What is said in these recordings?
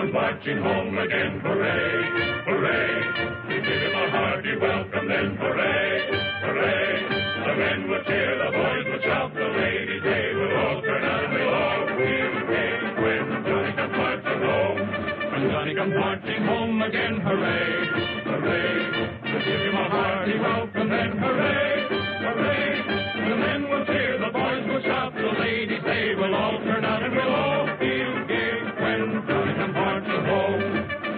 come marching home again. Hooray, hooray. We give him a hearty welcome then. Hooray, hooray. The men will cheer, the boys will shout, the ladies, they will all turn out and we'll all feel gay when Johnny comes marching home. When Johnny comes marching home again. Hooray, hooray. We give him a hearty welcome then. Hooray, hooray. The men will cheer, the boys will shout, the ladies, they will all turn out and we'll all feel gay when Johnny comes marching home.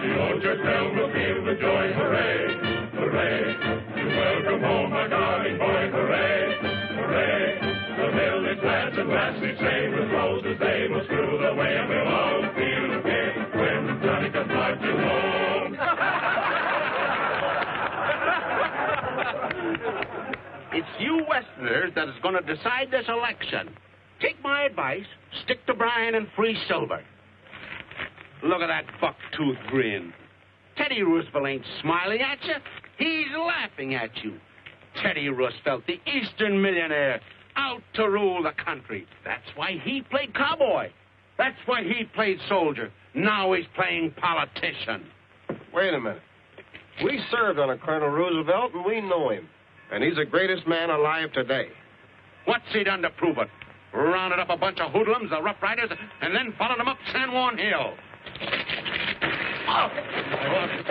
The old church bell will peal with joy. Hooray, hooray. To welcome home our darling boy. Hooray, hooray. The village lads and lassies say with roses they will strew the way and we'll all feel gay when Johnny comes marching home. It's you Westerners that is going to decide this election. Take my advice, stick to Brian and free silver. Look at that buck-tooth grin. Teddy Roosevelt ain't smiling at you. He's laughing at you. Teddy Roosevelt, the Eastern millionaire, out to rule the country. That's why he played cowboy. That's why he played soldier. Now he's playing politician. Wait a minute. We served on a Colonel Roosevelt, and we know him. And he's the greatest man alive today. What's he done to prove it? Rounded up a bunch of hoodlums, the Rough Riders, and then followed them up San Juan Hill. Oh.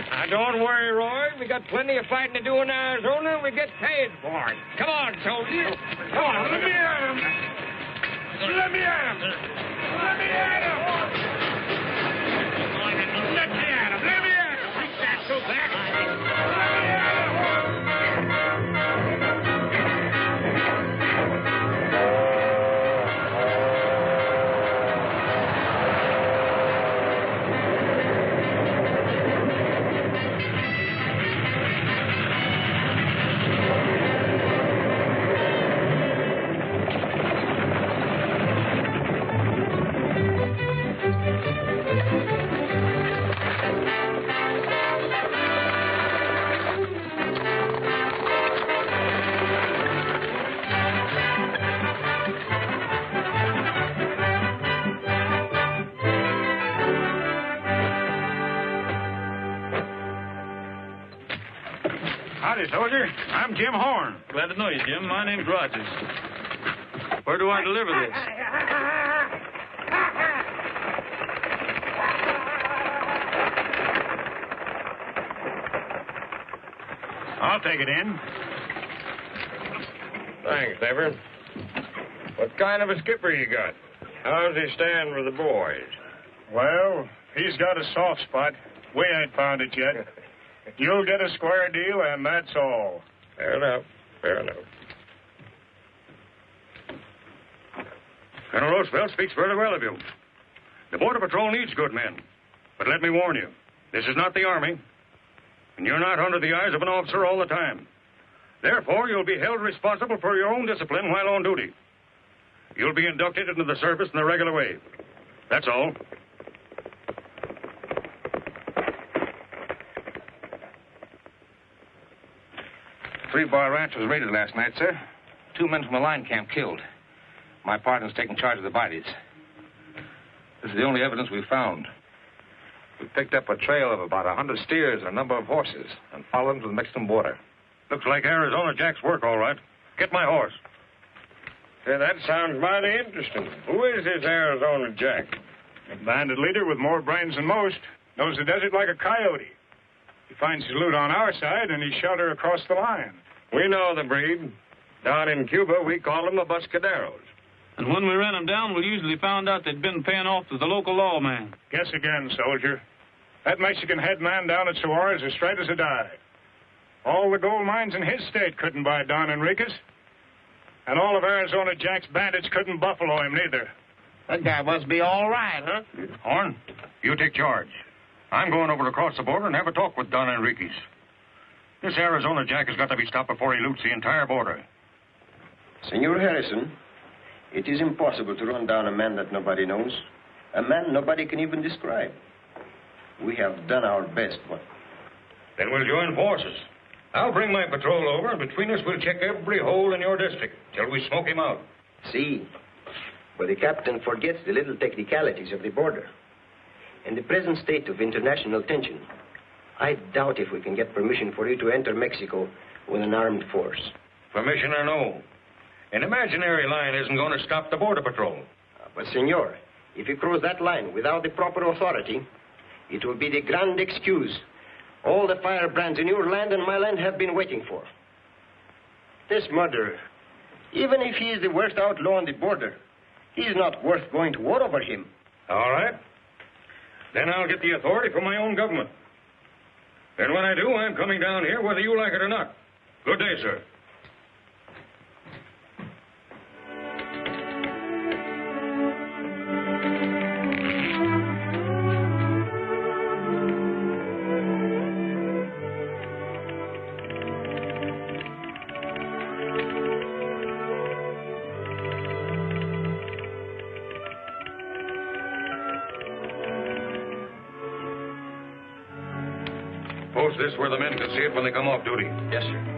Now, don't worry, Roy. We got plenty of fighting to do in Arizona, and we get paid for it. Come on, soldier. Come on, let me at him. Let me at him. Let me at him. Let me at him. Let me at him. Take that, so back. Let me at him. Howdy, soldier. I'm Jim Horn. Glad to know you, Jim. My name's Rogers. Where do I deliver this? I'll take it in. Thanks, Neighbor. What kind of a skipper you got? How's he stand with the boys? Well, he's got a soft spot. We ain't found it yet. You'll get a square deal, and that's all. Fair enough. Fair enough. Colonel Roosevelt speaks very well of you. The Border Patrol needs good men. But let me warn you, this is not the Army, and you're not under the eyes of an officer all the time. Therefore, you'll be held responsible for your own discipline while on duty. You'll be inducted into the service in the regular way. That's all. 3-Bar Ranch was raided last night, sir. 2 men from a line camp killed. My partner's taking charge of the bodies. This is the only evidence we've found. We picked up a trail of about 100 steers and a number of horses and followed them to the Mexican border. Looks like Arizona Jack's work, all right. Get my horse. Hey, that sounds mighty interesting. Who is this Arizona Jack? A bandit leader with more brains than most. Knows the desert like a coyote. He finds his loot on our side, and he shot her across the line. We know the breed. Down in Cuba, we call them the Buscaderos. And when we ran them down, we usually found out they'd been paying off to the local lawman. Guess again, soldier. That Mexican head man down at Suarez is straight as a die. All the gold mines in his state couldn't buy Don Enriquez. And all of Arizona Jack's bandits couldn't buffalo him, neither. That guy must be all right, huh? Horn, you take charge. I'm going over across the border and have a talk with Don Enriquez. This Arizona Jack has got to be stopped before he loots the entire border. Senor Harrison, it is impossible to run down a man that nobody knows. A man nobody can even describe. We have done our best, but... Then we'll join forces. I'll bring my patrol over, and between us we'll check every hole in your district till we smoke him out. See, but the captain forgets the little technicalities of the border. In the present state of international tension, I doubt if we can get permission for you to enter Mexico with an armed force. Permission or no, an imaginary line isn't going to stop the Border Patrol. But, senor, if you cross that line without the proper authority, it will be the grand excuse all the firebrands in your land and my land have been waiting for. This murderer, even if he is the worst outlaw on the border, he is not worth going to war over him. All right. Then I'll get the authority from my own government. And when I do, I'm coming down here whether you like it or not. Good day, sir. Post this where the men can see it when they come off duty. Yes, sir.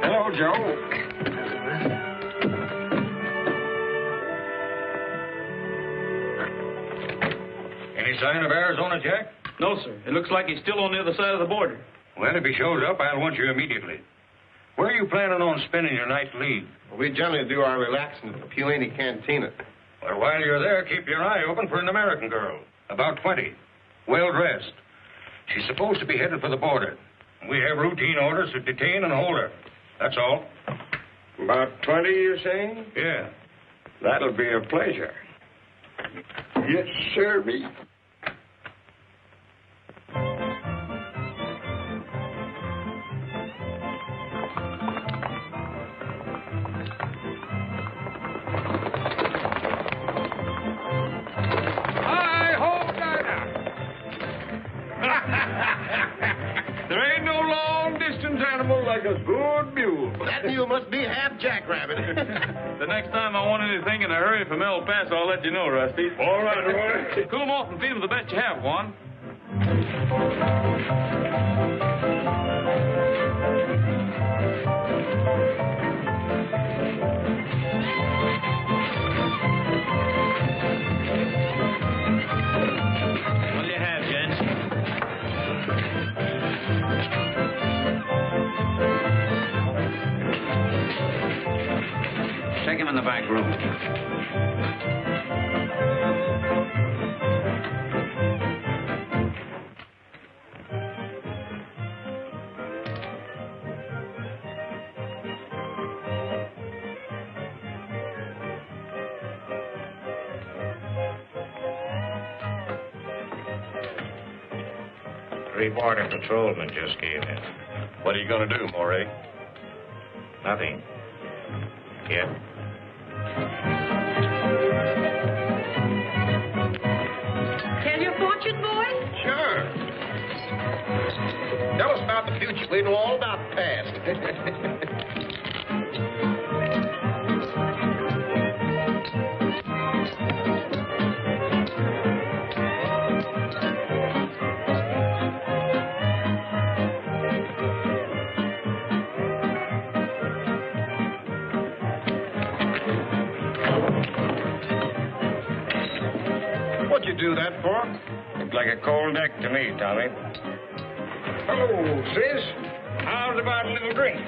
Hello, Joe. Any sign of Arizona, Jack? No, sir. It looks like he's still on the other side of the border. Well, if he shows up, I'll want you immediately. Where are you planning on spending your night's leave? We generally do our relaxing at the Pulaney Cantina. Well, while you're there, keep your eye open for an American girl, about 20, well-dressed. She's supposed to be headed for the border. We have routine orders to detain and hold her. That's all. About 20, you're saying? Yeah. That'll be a pleasure. Yes, sir, me. There ain't no long-distance animal like a good mule. That mule must be half jackrabbit. The next time I want anything in a hurry from El Paso, I'll let you know, Rusty. All right, Roy. Cool him off and feed him the best you have, Juan. What do you have, gents? Take him in the back room. Three border patrolmen just came in. What are you going to do, Morey? Nothing. Yet. Tell your fortune, boy? Sure. Tell us about the future. We know all about the past. What'd you do that for? Looked like a cold deck to me, Tommy. Hello, sis. How's about a little drink?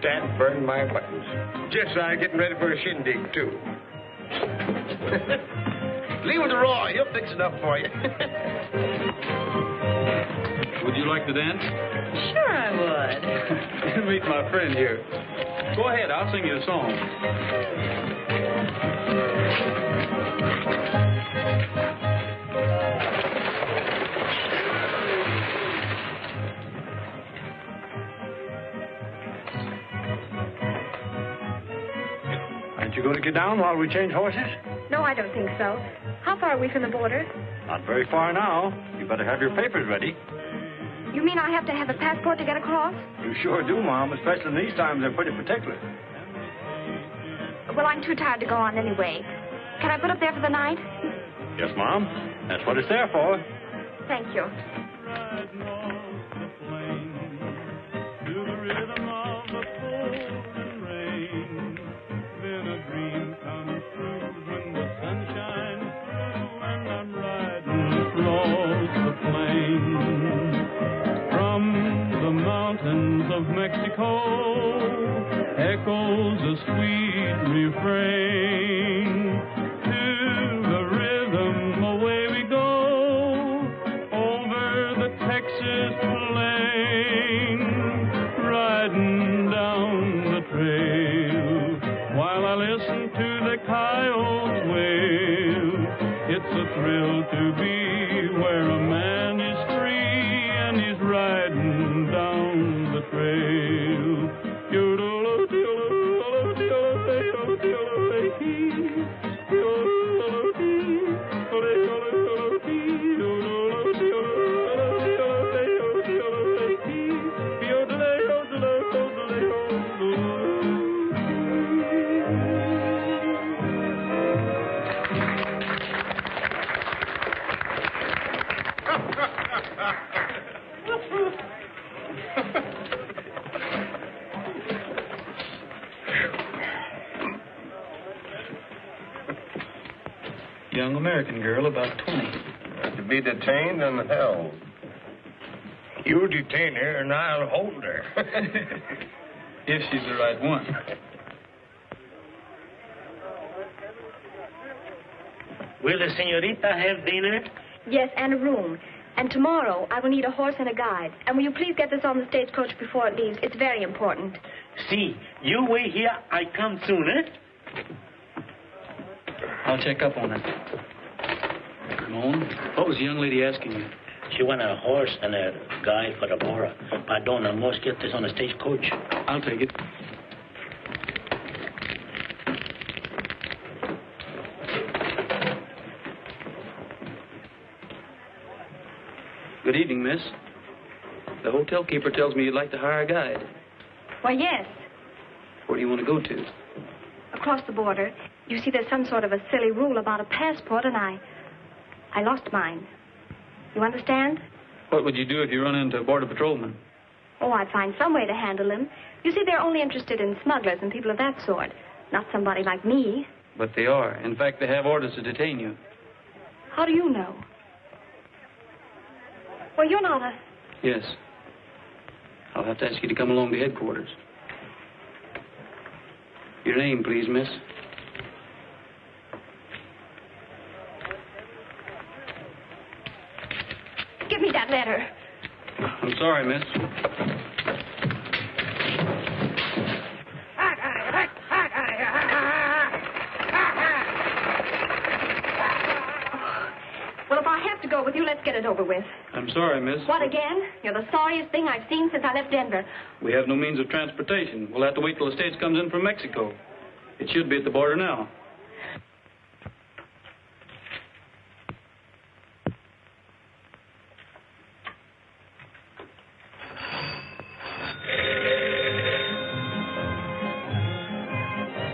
Dad burned my buttons. Just getting ready for a shindig, too. Leave it to Roy. He'll fix it up for you. Would you like to dance? Sure I would. Meet my friend here. Go ahead, I'll sing you a song. Aren't you going to get down while we change horses? No, I don't think so. How far are we from the border? Not very far now. You better have your papers ready. You mean I have to have a passport to get across? You sure do, Mom. Especially in these times, they're pretty particular. Well, I'm too tired to go on anyway. Can I put up there for the night? Yes, Mom. That's what it's there for. Thank you. Of Mexico echoes a sweet refrain. To the rhythm away we go over the Texas plain, riding down the trail while I listen to the coyotes wail. It's a thrill to be where a man is free and he's riding down the trail. Young American girl, about 20. To be detained and held. You detain her and I'll hold her. If she's the right one. Will the senorita have dinner? Yes, and a room. And tomorrow, I will need a horse and a guide. And will you please get this on the stagecoach before it leaves? It's very important. See, you wait here. I come soon, eh? I'll check up on it. Ramon, what was the young lady asking you? She want a horse and a guide for the Bora. Pardon, I must get this on the stagecoach. I'll take it. Good evening, miss. The hotel keeper tells me you'd like to hire a guide. Why, yes. Where do you want to go to? Across the border. You see, there's some sort of a silly rule about a passport, and I lost mine. You understand? What would you do if you run into a border patrolman? Oh, I'd find some way to handle him. You see, they're only interested in smugglers and people of that sort, not somebody like me. But they are. In fact, they have orders to detain you. How do you know? Well, you're not a... Yes. I'll have to ask you to come along to headquarters. Your name, please, miss. Give me that letter. I'm sorry, miss. Well, if I have to go with you, let's get it over with. I'm sorry, miss. What, again? You're the sorriest thing I've seen since I left Denver. We have no means of transportation. We'll have to wait till the stage comes in from Mexico. It should be at the border now.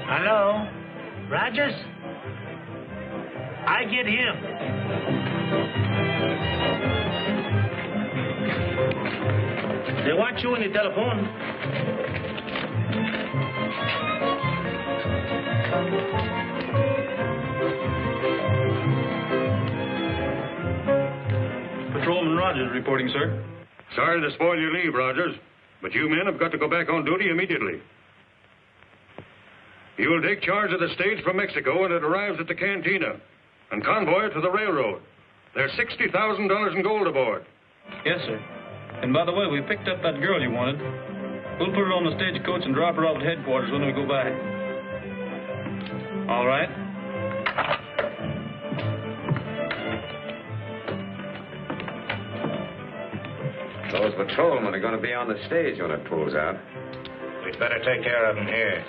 Hello? Rogers? I get him. They want you on the telephone. Patrolman Rogers reporting, sir. Sorry to spoil your leave, Rogers, but you men have got to go back on duty immediately. You will take charge of the stage from Mexico when it arrives at the cantina and convoy it to the railroad. There's $60,000 in gold aboard. Yes, sir. And by the way, we picked up that girl you wanted. We'll put her on the stagecoach and drop her off at headquarters when we go by. All right? Those patrolmen are going to be on the stage when it pulls out. We'd better take care of them here.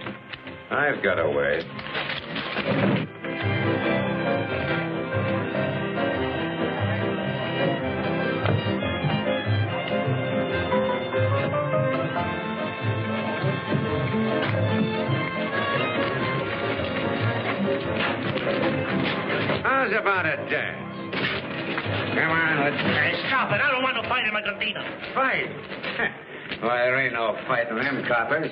I've got a way. about a dance? Come on, let's... Hey, stop it. I don't want no fight in my cantina. Fight? Well, there ain't no fighting them coppers.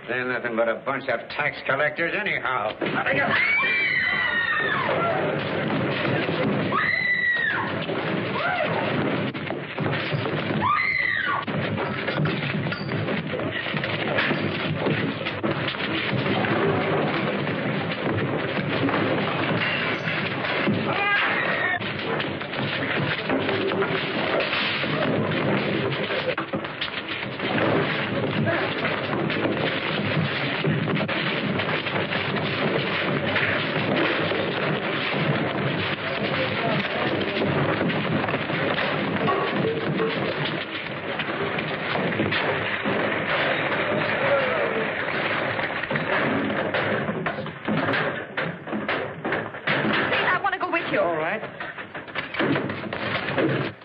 They're nothing but a bunch of tax collectors anyhow.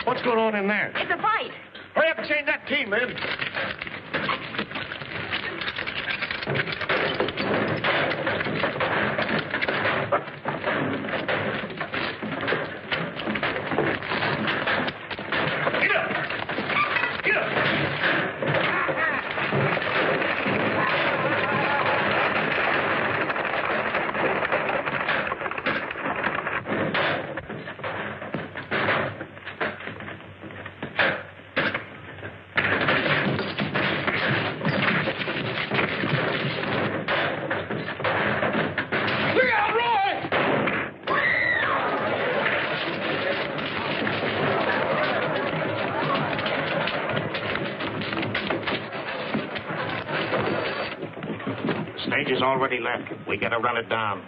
What's going on in there? It's a fight. Hurry up and change that team, man. Stage is already left. We gotta run it down.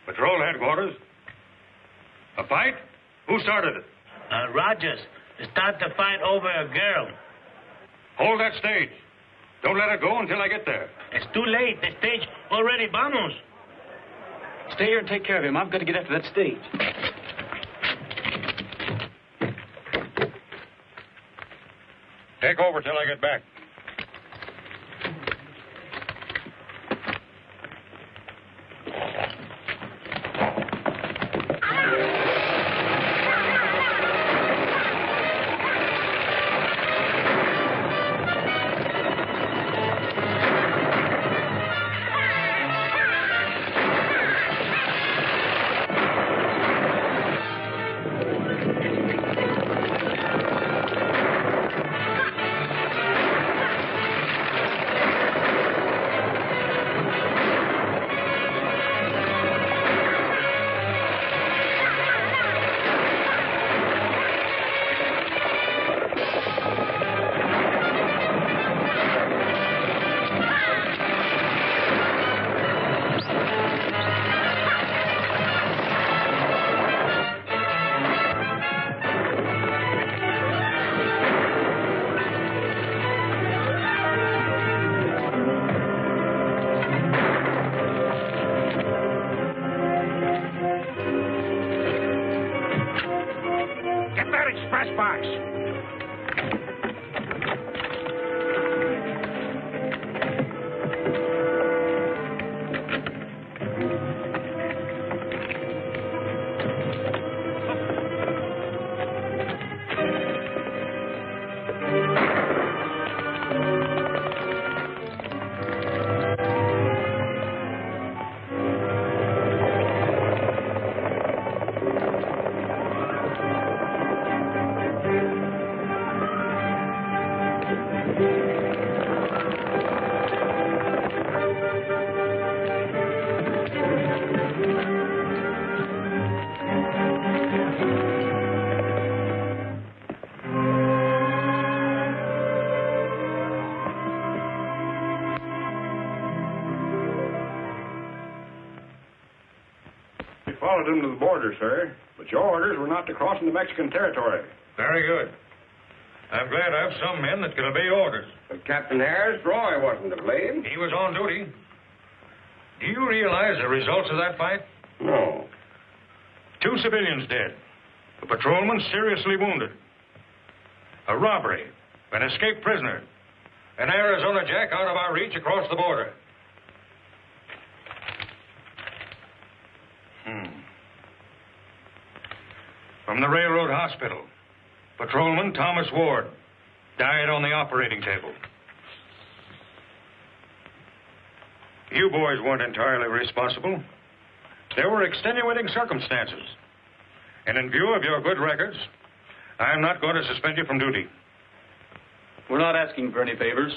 Patrol headquarters. A fight? Who started it? Rogers. Start the fight over a girl. Hold that stage. Don't let it go until I get there. It's too late. The stage already vamos. Stay here and take care of him. I've got to get after that stage. Take over till I get back. Express box. Followed them to the border, sir, but your orders were not to cross into Mexican territory. Very good. I'm glad I have some men that can obey orders. But Captain Harris, Roy wasn't to blame. He was on duty. Do you realize the results of that fight? No. 2 civilians dead. A patrolman seriously wounded. A robbery. An escaped prisoner. An Arizona Jack out of our reach across the border. From the railroad hospital, Patrolman Thomas Ward died on the operating table. You boys weren't entirely responsible. There were extenuating circumstances. And in view of your good records, I'm not going to suspend you from duty. We're not asking for any favors.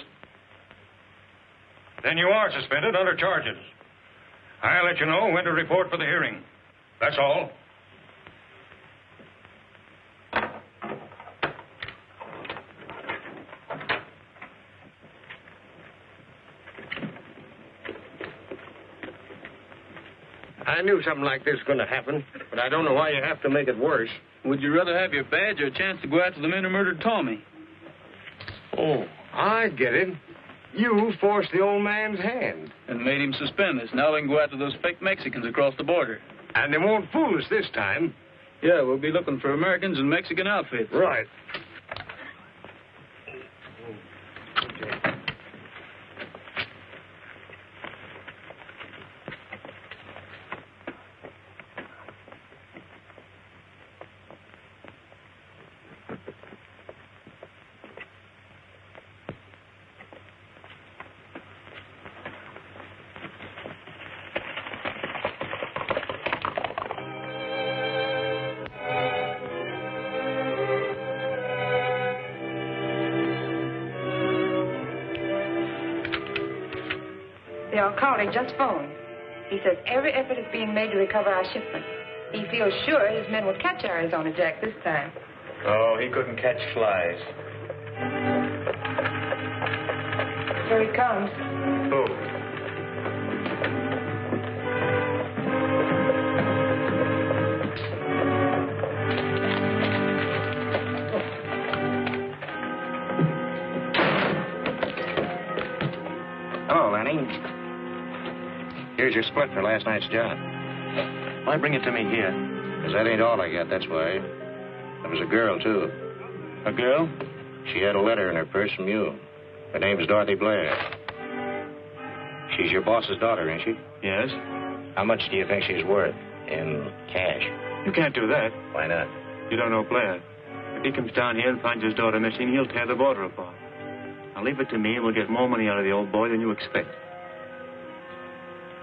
Then you are suspended under charges. I'll let you know when to report for the hearing. That's all. I knew something like this was going to happen, but I don't know why you have to make it worse. Would you rather have your badge or a chance to go after the men who murdered Tommy? Oh, I get it. You forced the old man's hand. And made him suspend us. Now we can go after those fake Mexicans across the border. And they won't fool us this time. Yeah, we'll be looking for Americans in Mexican outfits. Right. The alcalde just phoned. He says every effort is being made to recover our shipment. He feels sure his men will catch Arizona Jack this time. Oh, he couldn't catch flies. Here he comes. Who? Hello, Lenny. Here's your split for last night's job. Why bring it to me here? Because that ain't all I got, that's why. There was a girl, too. A girl? She had a letter in her purse from you. Her name's Dorothy Blair. She's your boss's daughter, ain't she? Yes. How much do you think she's worth in cash? You can't do that. Why not? You don't know Blair. If he comes down here and finds his daughter missing, he'll tear the border apart. Now leave it to me and we'll get more money out of the old boy than you expect.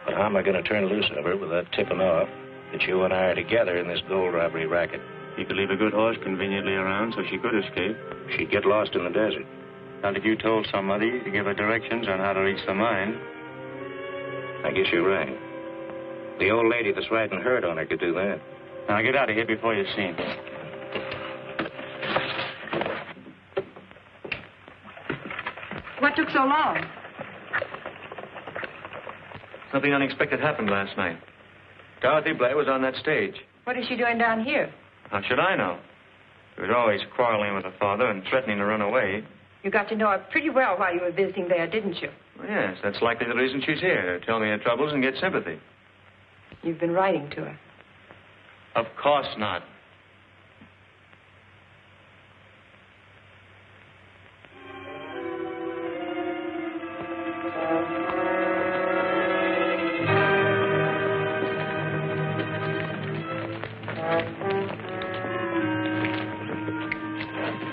But how am I going to turn loose of her without tipping off that you and I are together in this gold robbery racket? You could leave a good horse conveniently around so she could escape. She'd get lost in the desert. Not if you told somebody to give her directions on how to reach the mine. I guess you're right. The old lady that's riding herd on her could do that. Now get out of here before you're seen. What took so long? Something unexpected happened last night. Dorothy Blair was on that stage. What is she doing down here? How should I know? She was always quarreling with her father and threatening to run away. You got to know her pretty well while you were visiting there, didn't you? Well, yes, that's likely the reason she's here, to tell me her troubles and get sympathy. You've been writing to her. Of course not.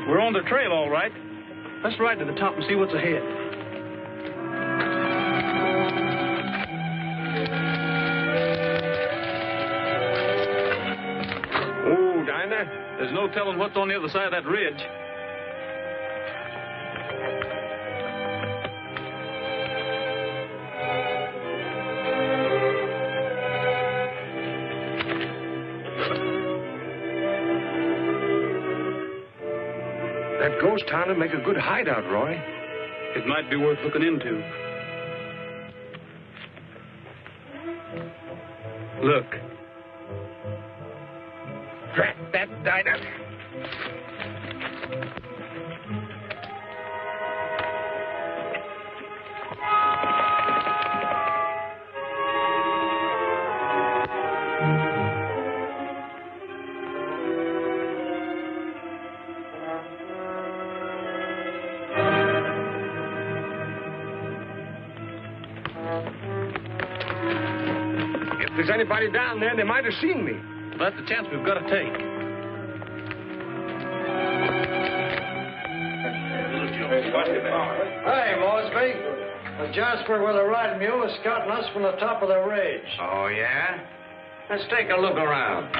We're on the trail, all right. Let's ride to the top and see what's ahead. Ooh, Dinah. There's no telling what's on the other side of that ridge. That ghost town would make a good hideout, Roy. It might be worth looking into. Look. Drat that, Dinah. If there's anybody down there, they might have seen me. That's the chance we've got to take. Hey, Mosby. The Jasper with the riding mule is scouting us from the top of the ridge. Oh, yeah? Let's take a look around.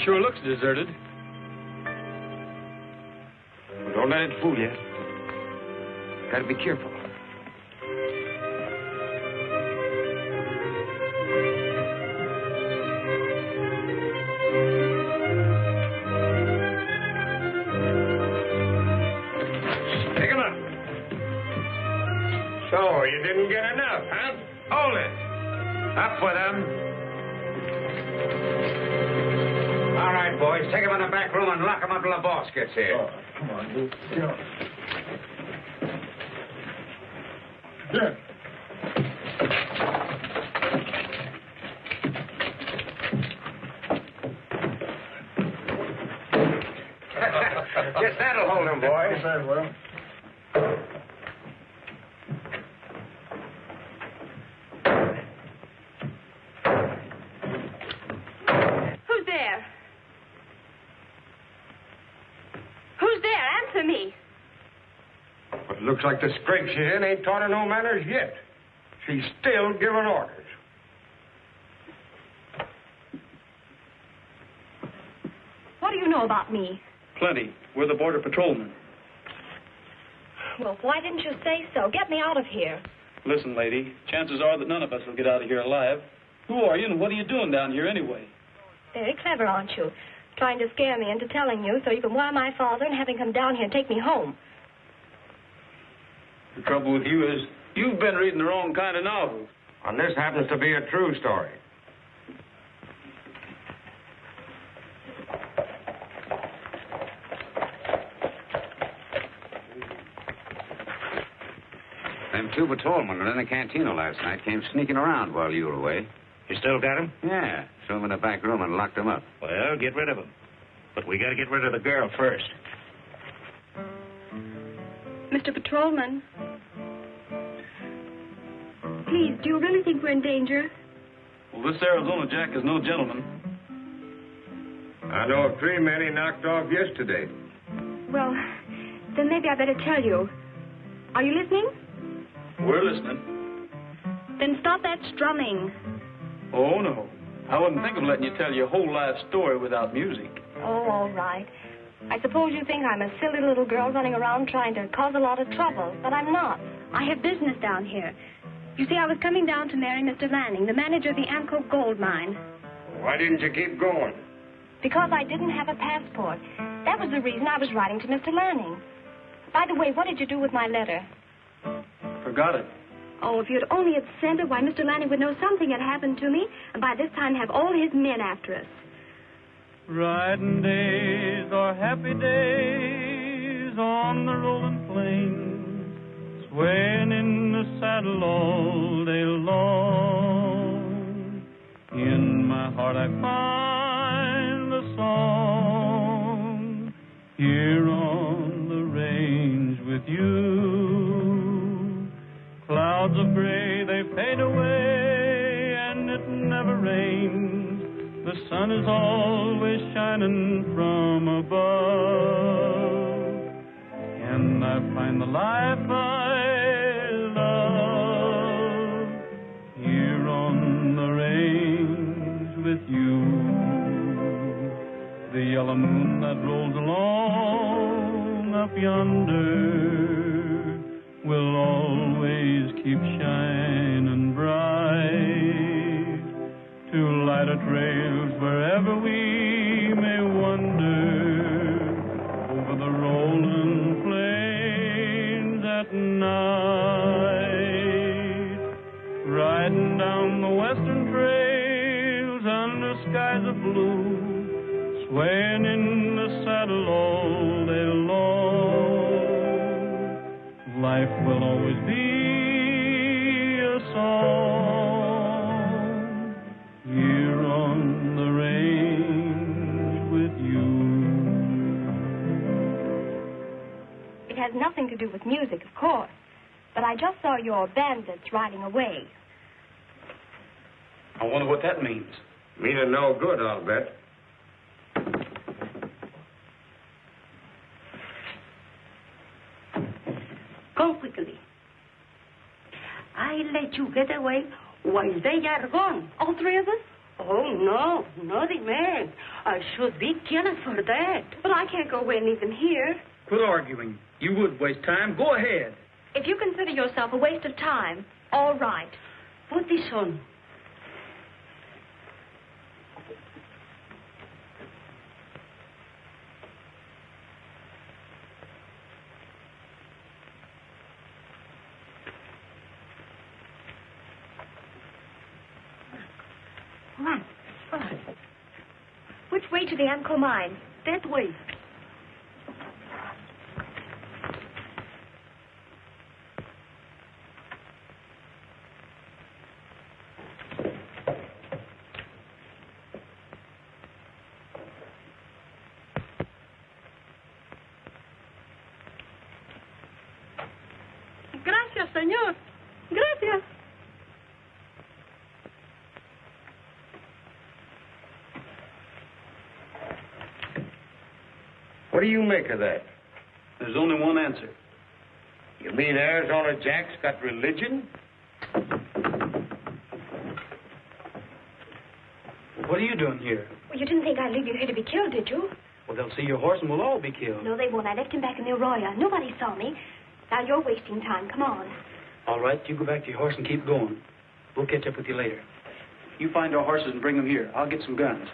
Sure looks deserted. Well, don't let it fool you. Gotta be careful. Pick him up. So, you didn't get enough, huh? Hold it. Up with them. All right, boys, take him in the back room and lock him up till the boss gets here. Oh, come on, Luke. Get up. Yeah. Guess that'll hold him, boys. Very well. Who's there? Who's there? Answer me. But it looks like the scrape she's in ain't taught her no manners yet. She's still giving orders. What do you know about me? Plenty. We're the border patrolmen. Well, why didn't you say so? Get me out of here. Listen, lady, chances are that none of us will get out of here alive. Who are you and what are you doing down here anyway? Very clever, aren't you? Trying to scare me into telling you so you can wire my father and have him come down here and take me home. The trouble with you is you've been reading the wrong kind of novels. And this happens to be a true story. Them two patrolmen were in the cantina last night, came sneaking around while you were away. You still got him? Yeah, threw him in the back room and locked him up. Well, get rid of him. But we gotta get rid of the girl first. Mr. Patrolman. Please, do you really think we're in danger? Well, this Arizona Jack is no gentleman. I know of 3 men he knocked off yesterday. Well, then maybe I better tell you. Are you listening? We're listening. Then stop that strumming. Oh, no. I wouldn't think of letting you tell your whole life story without music. Oh, all right. I suppose you think I'm a silly little girl running around trying to cause a lot of trouble, but I'm not. I have business down here. You see, I was coming down to marry Mr. Lanning, the manager of the Amco gold mine. Why didn't you keep going? Because I didn't have a passport. That was the reason I was writing to Mr. Lanning. By the way, what did you do with my letter? Forgot it. Oh, if you'd only have sent it, why, Mr. Lanning would know something had happened to me, and by this time have all his men after us. Riding days are happy days on the rolling plains, swaying in the saddle all day long. In my heart I find the song, here on the range with you. Clouds of gray, they fade away, and it never rains. The sun is always shining from above, and I find the life I love here on the range with you. The yellow moon that rolls along up yonder will always keep shining bright to light our trails wherever we may wander over the rolling plains at night, riding down the western trails under skies of blue, swaying in the saddle all day long. Life will always be a song here on the range with you. It has nothing to do with music, of course. But I just saw your bandits riding away. I wonder what that means. Meaning no good, I'll bet. Come quickly. I let you get away while they are gone. All three of us? Oh, no, not the men. I should be killed for that. But I can't go away and leave them here. Quit arguing. You would waste time. Go ahead. If you consider yourself a waste of time, all right. Put this on. What? Which way to the Anko mine? That way. Gracias, señor. Gracias. What do you make of that? There's only one answer. You mean Arizona Jack's got religion? What are you doing here? Well, you didn't think I'd leave you here to be killed, did you? Well, they'll see your horse and we'll all be killed. No, they won't. I left him back in the arroyo. Nobody saw me. Now you're wasting time. Come on. All right, you go back to your horse and keep going. We'll catch up with you later. You find our horses and bring them here. I'll get some guns.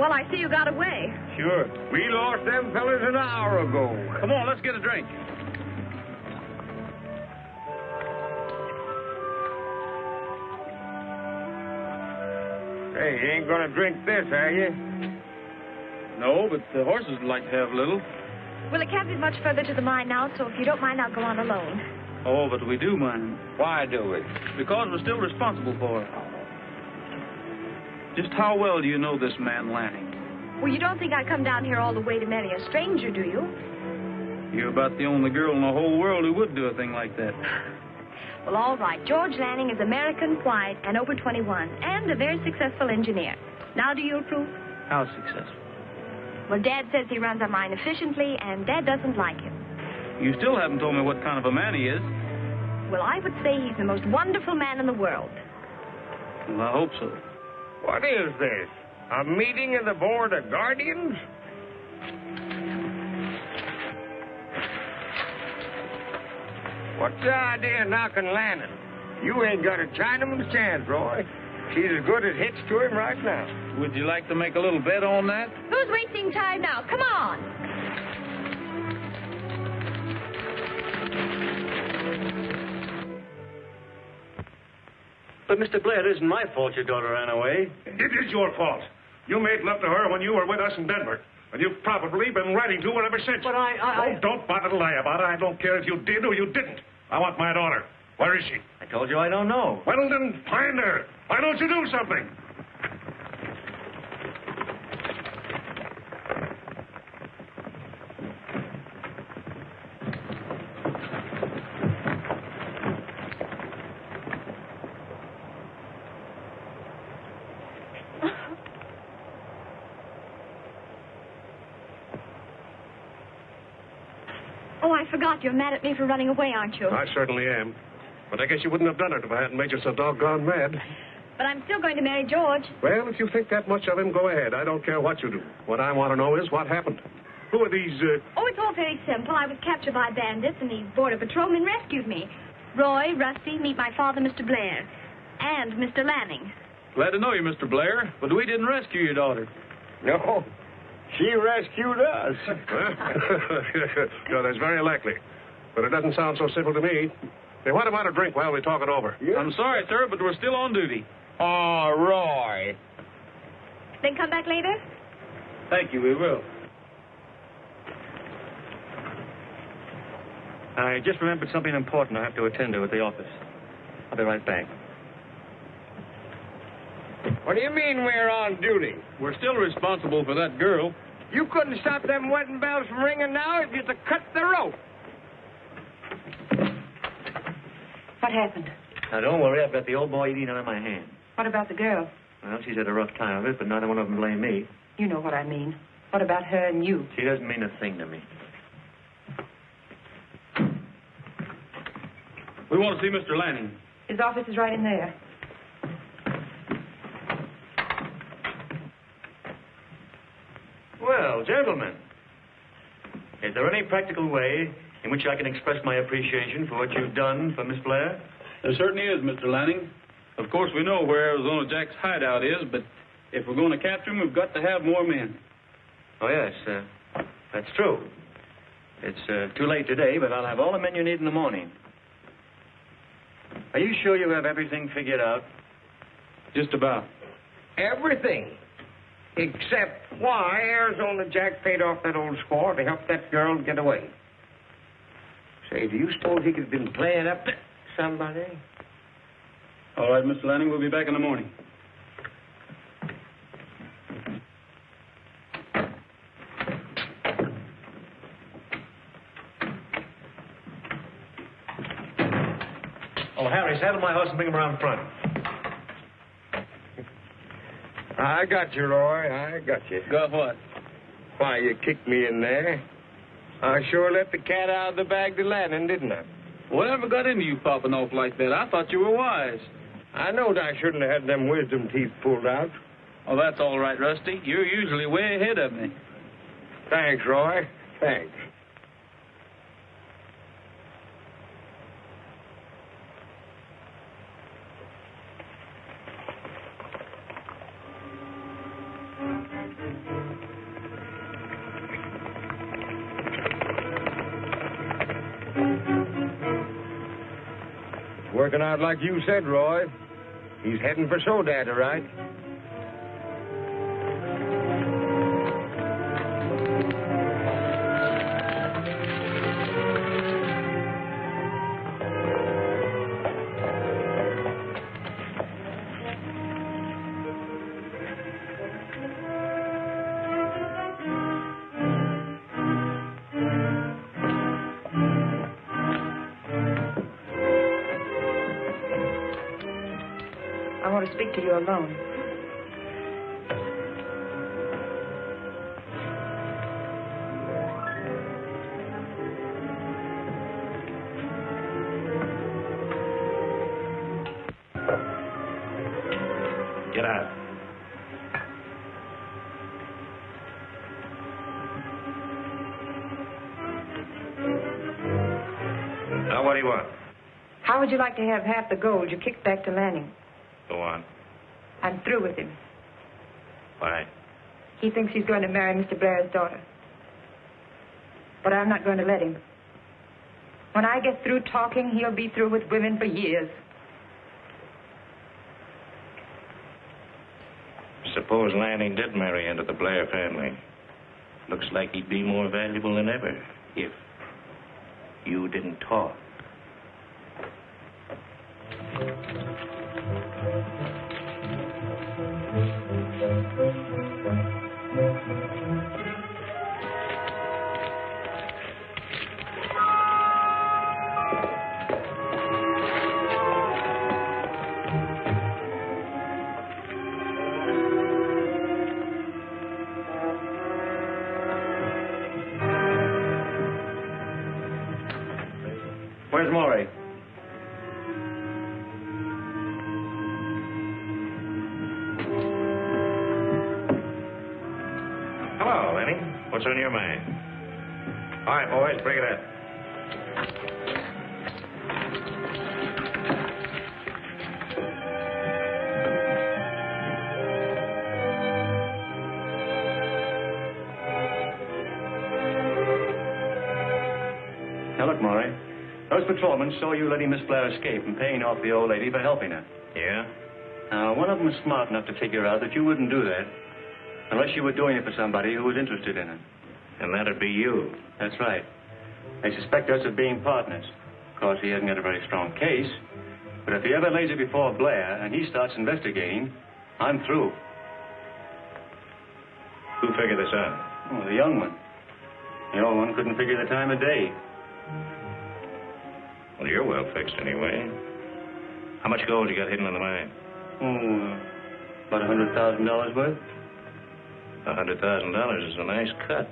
Well, I see you got away. Sure. We lost them fellas an hour ago. Come on, let's get a drink. Hey, you ain't gonna drink this, are you? No, but the horses would like to have a little. Well, it can't be much further to the mine now, so if you don't mind, I'll go on alone. Oh, but we do mind. Why do we? Because we're still responsible for her. Just how well do you know this man Lanning? Well, you don't think I come down here all the way to marry a stranger, do you? You're about the only girl in the whole world who would do a thing like that. Well, all right. George Lanning is American, white, and over 21, and a very successful engineer. Now, do you approve? How successful? Well, Dad says he runs our mine efficiently, and Dad doesn't like him. You still haven't told me what kind of a man he is. Well, I would say he's the most wonderful man in the world. Well, I hope so. What is this? A meeting of the Board of Guardians? What's the idea of knocking Lanning? You ain't got a Chinaman's chance, Roy. She's as good as hitched to him right now. Would you like to make a little bet on that? Who's wasting time now? Come on. But, Mr. Blair, it isn't my fault your daughter ran away. It is your fault. You made love to her when you were with us in Denver. And you've probably been writing to her ever since. But Oh, don't bother to lie about it. I don't care if you did or you didn't. I want my daughter. Where is she? I told you I don't know. Well, then find her. Why don't you do something? Oh, I forgot. You're mad at me for running away, aren't you? I certainly am. But I guess you wouldn't have done it if I hadn't made you so doggone mad. But I'm still going to marry George. Well, if you think that much of him, go ahead. I don't care what you do. What I want to know is what happened. Who are these, Oh, it's all very simple. I was captured by bandits, and the Border Patrolmen rescued me. Roy, Rusty, meet my father, Mr. Blair, and Mr. Lanning. Glad to know you, Mr. Blair, but we didn't rescue your daughter. No, she rescued us. No, that's very likely. But it doesn't sound so simple to me. Hey, what about a drink while we talk it over? Yeah. I'm sorry, sir, but we're still on duty. Oh, Roy. Then come back later? Thank you, we will. I just remembered something important I have to attend to at the office. I'll be right back. What do you mean we're on duty? We're still responsible for that girl. You couldn't stop them wedding bells from ringing now if you'd have cut the rope. What happened? Now, don't worry. I've got the old boy eating out of my hand. What about the girl? Well, she's had a rough time of it, but neither one of them blame me. You know what I mean. What about her and you? She doesn't mean a thing to me. We want to see Mr. Lanning. His office is right in there. Well, gentlemen, is there any practical way in which I can express my appreciation for what you've done for Miss Blair? There certainly is, Mr. Lanning. Of course, we know where Arizona Jack's hideout is, but if we're going to capture him, we've got to have more men. Oh, yes, that's true. It's too late today, but I'll have all the men you need in the morning. Are you sure you have everything figured out? Just about. Everything. Except why Arizona Jack paid off that old squaw to help that girl get away. Say, do you suppose he could have been playing up to somebody? All right, Mr. Lanning, we'll be back in the morning. Oh, Harry, saddle my horse and bring him around front. I got you, Roy. I got you. Got what? Why, you kicked me in there. I sure let the cat out of the bag to Lanning, didn't I? Whatever got into you popping off like that? I thought you were wise. I knowed I shouldn't have had them wisdom teeth pulled out. Oh, that's all right, Rusty. You're usually way ahead of me. Thanks, Roy. Thanks. Working out like you said, Roy. He's heading for Sodat, all right? I want to speak to you alone. Get out. Now, what do you want? How would you like to have half the gold you kicked back to Lanning? Go on. I'm through with him. Why? He thinks he's going to marry Mr. Blair's daughter. But I'm not going to let him. When I get through talking, he'll be through with women for years. Suppose Lanning did marry into the Blair family. Looks like he'd be more valuable than ever if you didn't talk. Where's Maury? Hello, Lenny. What's on your mind? All right, boys, bring it up. Now, look, Maury. Those patrolmen saw you letting Miss Blair escape and paying off the old lady for helping her. Yeah? Now, one of them was smart enough to figure out that you wouldn't do that unless you were doing it for somebody who was interested in it. And that'd be you. That's right. They suspect us of being partners. Of course, he hasn't got a very strong case. But if he ever lays it before Blair and he starts investigating, I'm through. Who figured this out? Oh, the young one. The old one couldn't figure the time of day. Well, you're well fixed anyway. How much gold you got hidden in the mine? Oh, about $100,000 worth. $100,000 is a nice cut.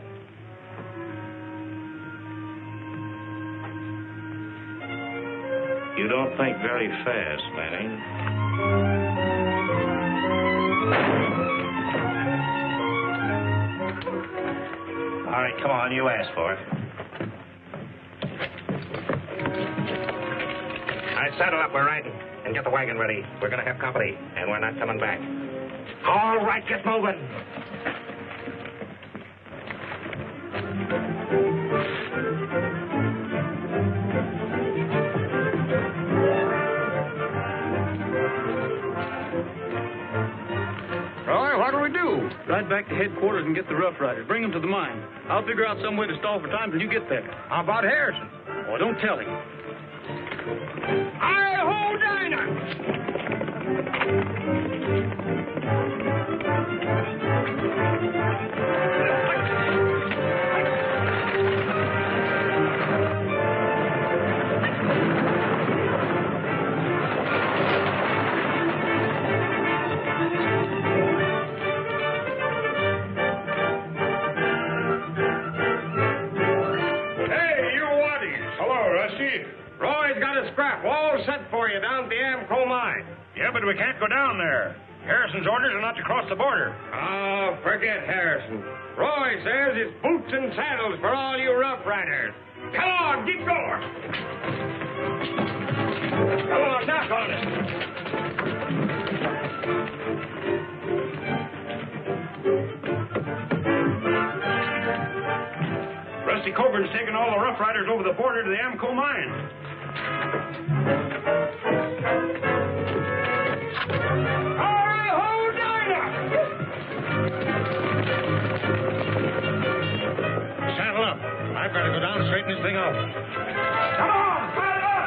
You don't think very fast, Lanning. All right, come on, you asked for it. All right, saddle up, we're riding. And get the wagon ready. We're going to have company, and we're not coming back. All right, get moving. Roy, what do we do? Ride back to headquarters and get the Rough Riders. Bring them to the mine. I'll figure out some way to stall for time till you get there. How about Harrison? Oh, don't tell him. Hi-ho, Dinah! Hey, you waddies. Hello, Rusty. Roy's got a scrap all set for you down at the Amco mine. Yeah, but we can't go down there. Harrison's orders are not to cross the border. Oh, forget Harrison. Roy says it's boots and saddles for all you rough riders. Come on, keep going. Come on, knock on it. Rough Riders over the border to the Amco mine. Hurry, hold Dinah! Saddle up. I've got to go down and straighten this thing out. Come on, pile it up!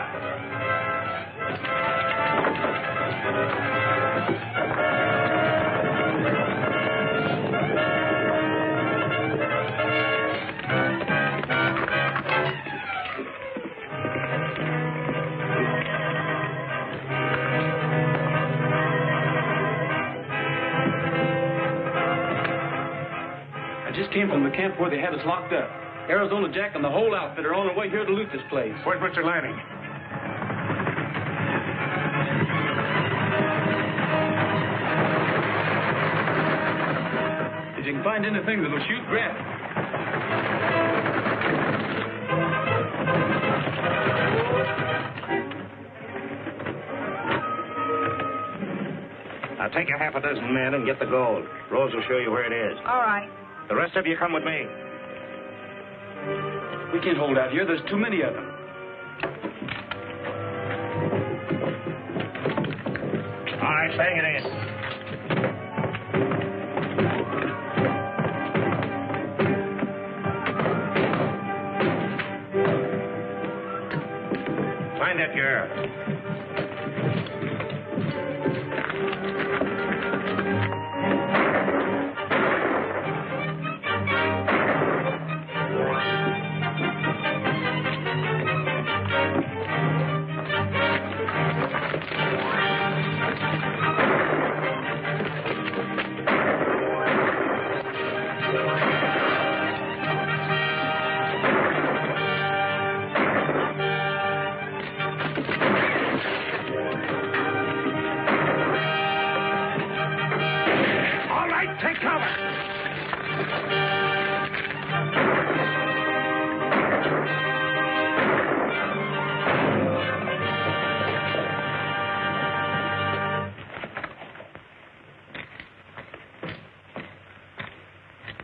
I just came from the camp where they had us locked up. Arizona Jack and the whole outfit are on their way here to loot this place. Where's Mr. Lanning? If you can find anything that'll shoot, grab it. Now take a half a dozen men and get the gold. Rose will show you where it is. All right. The rest of you come with me. We can't hold out here. There's too many of them. All right, bang it in. Find that girl.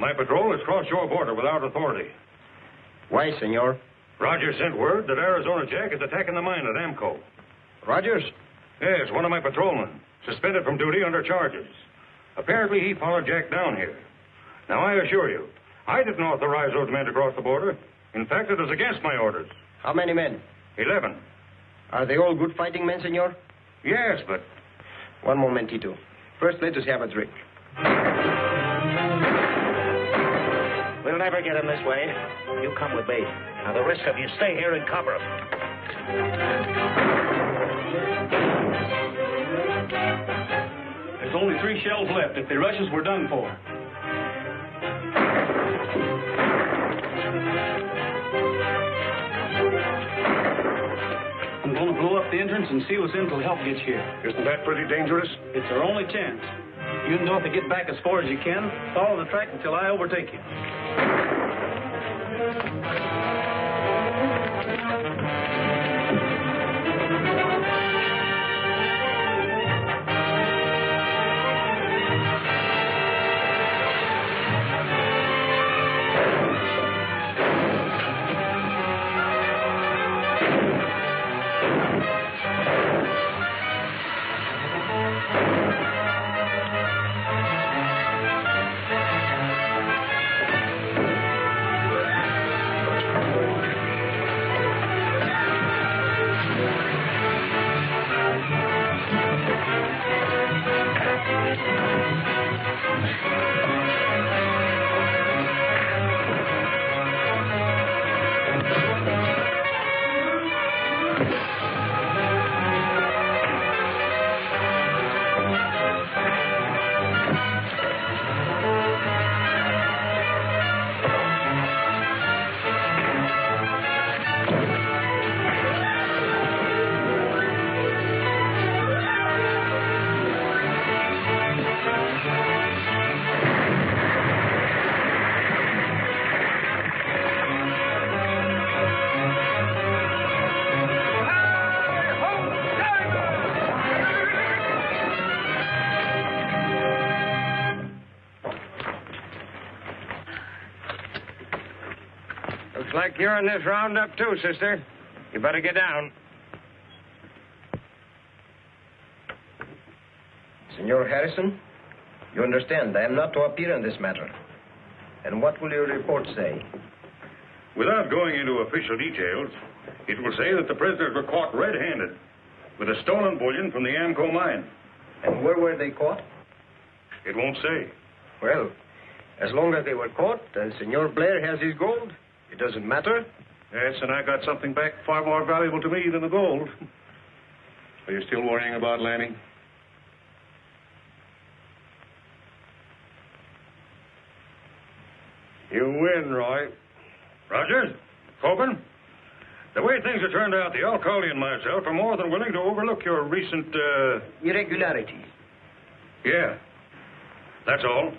My patrol has crossed your border without authority. Why, senor? Rogers sent word that Arizona Jack is attacking the mine at Amco. Rogers? Yes, one of my patrolmen, suspended from duty under charges. Apparently, he followed Jack down here. Now, I assure you, I didn't authorize those men to cross the border. In fact, it was against my orders. How many men? 11. Are they all good fighting men, senor? Yes, but... One momentito. First, let us have a drink. We'll never get him this way. You come with me. Now, the rest of you stay here and cover him. There's only 3 shells left. If they rush us, we're done for. I'm going to blow up the entrance and seal us in until help gets here. Isn't that pretty dangerous? It's our only chance. You know, to get back as far as you can, follow the track until I overtake you. Looks like you're in this roundup, too, sister. You better get down. Senor Harrison, you understand I am not to appear in this matter. And what will your report say? Without going into official details, it will say that the prisoners were caught red-handed with a stolen bullion from the Amco mine. And where were they caught? It won't say. Well, as long as they were caught and Senor Blair has his gold, it doesn't matter. Yes, and I got something back far more valuable to me than the gold. Are you still worrying about Lanning? You win, Roy. Rogers? Coburn? The way things have turned out, the alcalde and myself are more than willing to overlook your recent, irregularities. Yeah. That's all.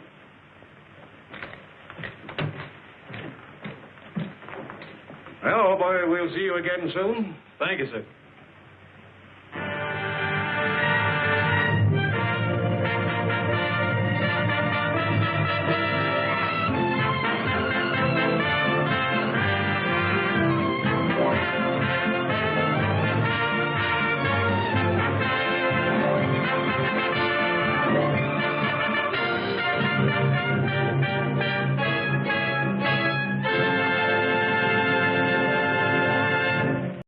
Well, boy, we'll see you again soon. Thank you, sir.